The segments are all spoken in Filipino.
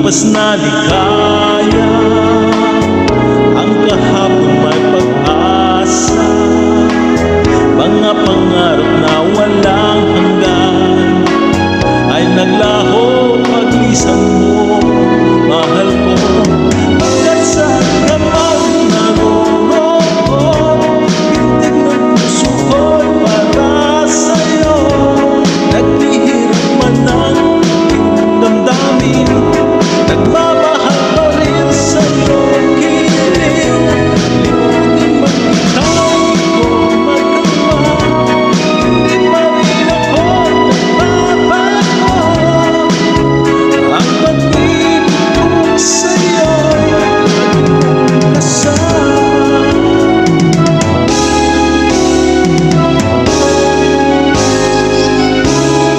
lipas na ligaya, ang kahapon may pag-asa, mga pangarap na walang hanggan ay naglaho paglisan mo, mahal ko. Hanggang saan ka man naroon, pintig ng puso ko'y para sa'yo. Naghihirap man ang damdamin, nagmamahal pa rin sa'yo, kiling. Limutin man ikaw, ko magkama, hindi pa rin ako nagbabago. Ang pag-ibig ko sa'yo'y kasama.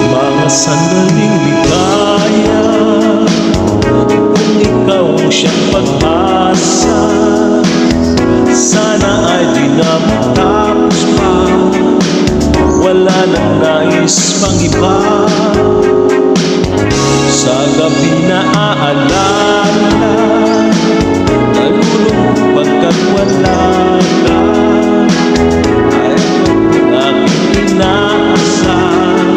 Mga sandaling ligaya, kung ikaw ang siyang pag-asa, sana ay di na matapos pa, wala nang nais pang iba. Sa gabi na aalala, nalulungkot pagkat wala ka, ay ang aking inaasahan.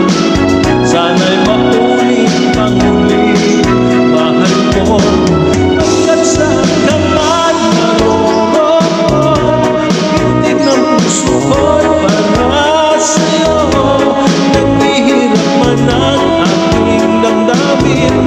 Sana'y maulit pang muli, mahal ko. Hanggang saan ka man naroon, pintig ng puso ko'y para sa'yo. Naghihirap man ang aking damdamin,